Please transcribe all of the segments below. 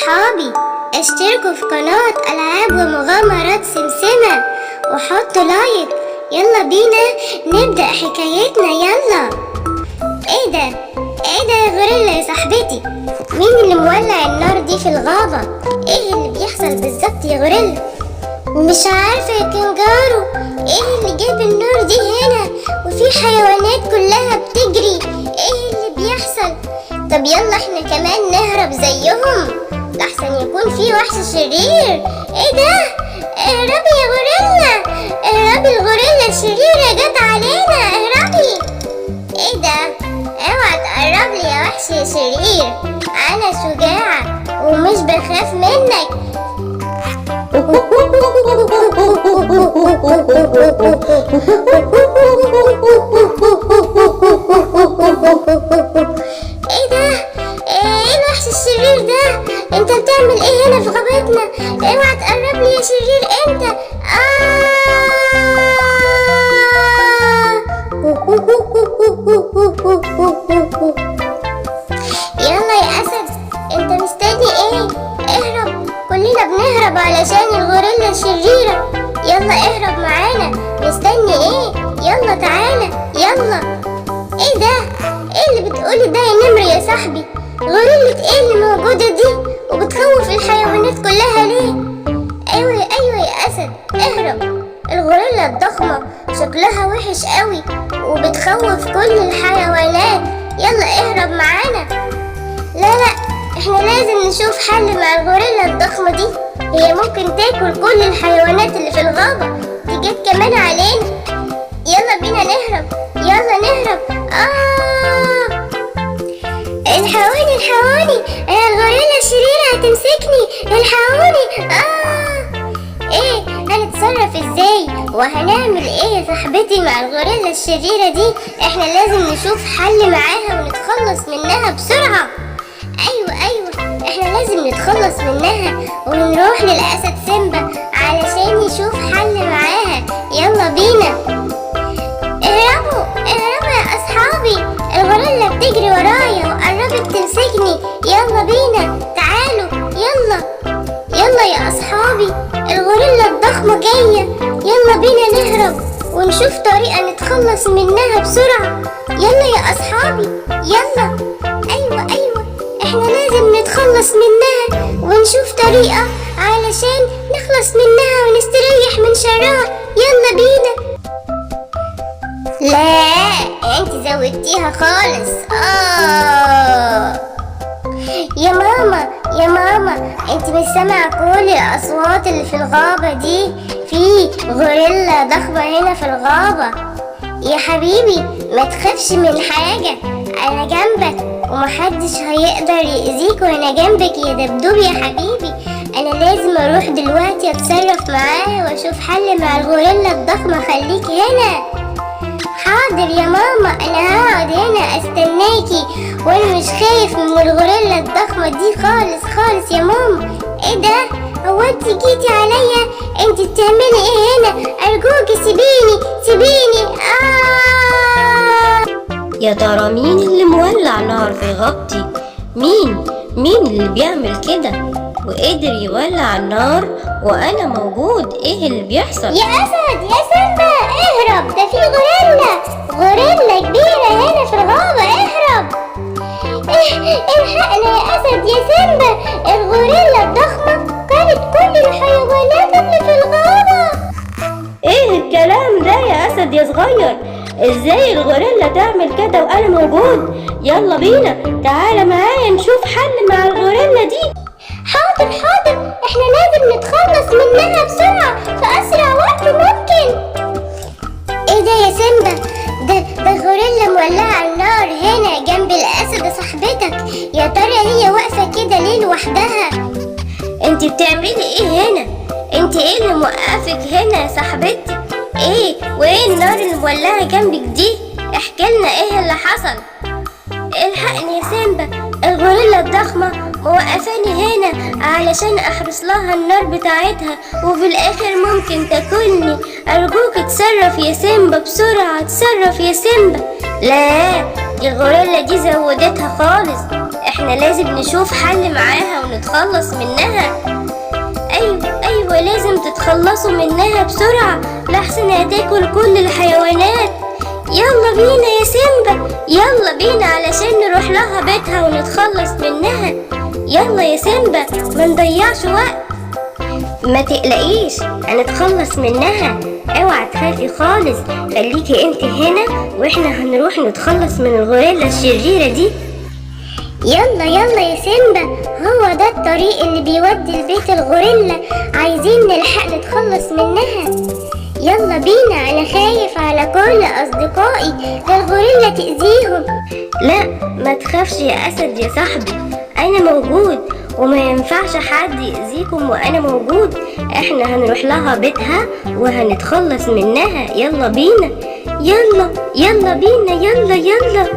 أصحابي، اشتركوا في قناة ألعاب ومغامرات سمسمة وحطوا لايك. يلا بينا نبدأ حكايتنا. يلا. ايه ده يا غوريلا يا صاحبتي؟ مين اللي مولع النار دي في الغابة؟ ايه اللي بيحصل بالظبط يا غوريلا؟ مش عارفة يا كنجارو، ايه اللي جاب النار دي هنا وفي حيوانات كلها بتجري؟ ايه اللي بيحصل؟ طب يلا احنا كمان نهرب زيهم لحسن يكون في وحش شرير. ايه ده؟ اهربي يا غوريلا، اهربي، الغوريلا الشريرة جت علينا، اهربي. ايه ده؟ اوعى تقرب لي يا وحش يا شرير، انا شجاعة ومش بخاف منك. ايه ده؟ ايه الوحش الشرير ده؟ انت بتعمل ايه هنا في غابتنا؟ اوعى تقرب لي يا شرير انت. يلا يا اسد، انت مستني ايه؟ اهرب، كلنا بنهرب علشان الغوريلا الشريرة. يلا اهرب معانا، مستني ايه؟ يلا تعالى يلا. ايه ده؟ ايه اللي بتقولي ده يا نمر يا صاحبي؟ غوريلا ايه اللي موجودة دي وبتخوف الحيوانات كلها ليه؟ ايوه يا اسد، اهرب، الغوريلا الضخمة شكلها وحش قوي وبتخوف كل الحيوانات. يلا اهرب معانا. لا، احنا لازم نشوف حل مع الغوريلا الضخمة دي، هي ممكن تاكل كل الحيوانات اللي في الغابة، دي جت كمان علينا. يلا بينا نهرب، يلا نهرب. الحقوني، الغوريلا الشريرة هتمسكني، الحقوني. ايه هنتصرف ازاي وهنعمل ايه يا صاحبتي مع الغوريلا الشريرة دي؟ احنا لازم نشوف حل معاها ونتخلص منها بسرعة. ايوه احنا لازم نتخلص منها ونروح للأسد سيمبا علشان يشوف حل معاها. يلا بينا. اهربوا يا اصحابي، الغوريلا بتجري ورايا وقربت تمسكني. يلا بينا، تعالوا يلا يا اصحابي، الغوريلا الضخمة جاية. يلا بينا نهرب ونشوف طريقة نتخلص منها بسرعة. يلا يا اصحابي يلا. ايوه احنا لازم نتخلص منها ونشوف طريقة علشان نخلص منها ونستريح من شرها. يلا بينا. لا، انت زودتيها خالص. يا ماما انت مش سامعة كل الاصوات اللي في الغابة دي؟ في غوريلا ضخمة هنا في الغابة. يا حبيبي ما تخافش من حاجة، انا جنبك ومحدش هيقدر يأذيك وانا جنبك يا دبدوب يا حبيبي. انا لازم اروح دلوقتي اتصرف معاه واشوف حل مع الغوريلا الضخمة. خليك هنا. حاضر يا ماما، انا هقعد هنا استناكي وانا مش خايف من الغوريلا الضخمة دي خالص يا ماما. ايه ده؟ هو انت جيتي عليا؟ انت بتعملي ايه هنا؟ ارجوكي سيبيني. يا ترى مين اللي مولع نار في غابتي؟ مين اللي بيعمل كده وقدر يولع النار وانا موجود؟ ايه اللي بيحصل؟ يا اسد يا سيمبا اهرب، ده في غوريلا كبيرة هنا في الغابة، اهرب. الحقنا يا اسد يا سيمبا، الغوريلا الضخمة كانت كل الحيوانات اللي في الغابة. ايه الكلام ده يا اسد يا صغير؟ ازاي الغوريلا تعمل كده وانا موجود؟ يلا بينا، تعالى معايا نشوف حل مع الغوريلا دي. حاضر، احنا لازم نتخلص منها بسرعة في اسرع وقت ممكن. ايه ده يا سيمبا؟ ده غوريلا مولعة النار هنا جنب الاسد صاحبتك. يا ترى هي واقفة كده ليه لوحدها؟ انت بتعملي ايه هنا؟ انت ايه اللي موقفك هنا يا صاحبتي؟ ايه وايه النار اللي مولعة جنبك دي؟ احكيلنا ايه اللي حصل. الحقني يا سيمبا، الغوريلا الضخمة موقفاني هنا علشان احرس لها النار بتاعتها وفي الاخر ممكن تاكلني. ارجوك اتصرف يا سيمبا بسرعة، اتصرف يا سيمبا. لا، الغوريلا دي زودتها خالص، احنا لازم نشوف حل معاها ونتخلص منها. ايوه لازم تتخلصوا منها بسرعة لحسن هتاكل كل الحيوانات. يلا بينا يا سيمبا، يلا بينا علشان نروح لها بيتها ونتخلص منها. يلا يا سيمبا ما نضيعش وقت. ما تقلقيش هنتخلص منها، اوعى تخافي خالص، خليكي انت هنا واحنا هنروح نتخلص من الغوريلا الشريرة دي. يلا يلا يا سيمبا، هو ده الطريق اللي بيودي لبيت الغوريلا، عايزين نلحق نتخلص منها. يلا بينا، انا خايف على كل اصدقائي للغوريلا تأذيهم. لا ما تخافش يا اسد يا صاحبي، انا موجود وما ينفعش حد يأذيكم وانا موجود. احنا هنروح لها بيتها وهنتخلص منها. يلا بينا، يلا بينا، يلا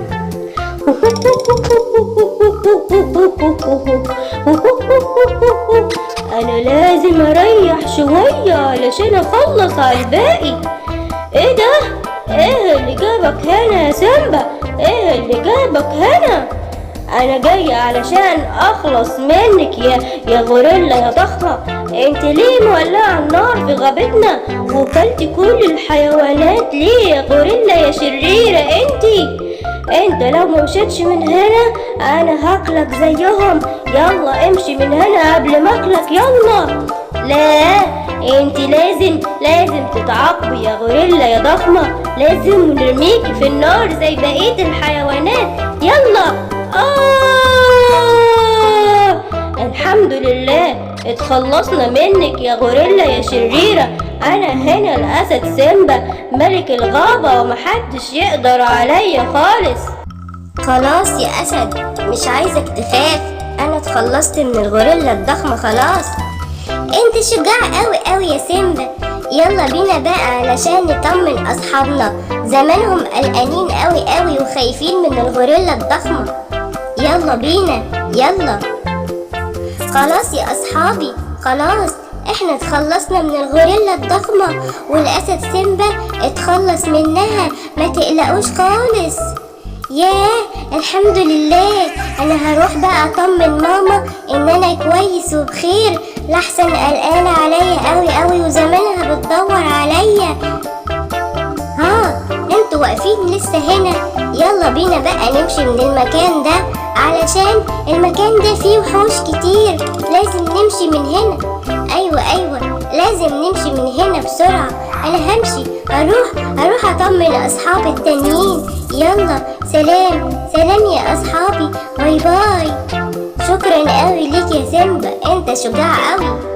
انا لازم اريح شوية علشان اخلص على الباقي. ايه ده؟ ايه اللي جابك هنا يا سيمبا؟ ايه اللي جابك هنا؟ انا جاية علشان اخلص منك يا غوريلا يا ضخمة. انت ليه مولعة النار في غابتنا وكلتي كل الحيوانات ليه يا غوريلا يا شريرة؟ انت لو مشيتش من هنا انا هاكلك زيهم. يلا امشي من هنا قبل ما اكلك. يلا. لا انت لازم تتعاقبي يا غوريلا يا ضخمة، لازم نرميكي في النار زي بقية الحيوانات. يلا. الحمد لله اتخلصنا منك يا غوريلا يا شريرة. انا هنا الاسد سيمبا ملك الغابة ومحدش يقدر عليا خالص. خلاص يا اسد مش عايزك تخاف، انا اتخلصت من الغوريلا الضخمة خلاص. انت شجاع قوي يا سيمبا. يلا بينا بقى علشان نطمن اصحابنا، زمانهم قلقانين قوي وخايفين من الغوريلا الضخمة. يلا بينا يلا. خلاص يا اصحابي، خلاص احنا اتخلصنا من الغوريلا الضخمة والاسد سيمبا اتخلص منها، ما تقلقوش خالص. ياه الحمد لله. انا هروح بقى اطمن ماما ان انا كويس وبخير، لحسن قلقانة عليا قوي وزمانها بتدور عليا. انتوا واقفين لسه هنا؟ يلا بينا بقى نمشي من المكان ده علشان المكان ده فيه وحوش كتير، لازم نمشي من هنا. ايوه لازم نمشي من هنا بسرعة. انا همشي اروح اطمن اصحابي التانيين. يلا سلام يا اصحابي، باي باي. شكرا قوي ليك يا سيمبا، انت شجاع قوي.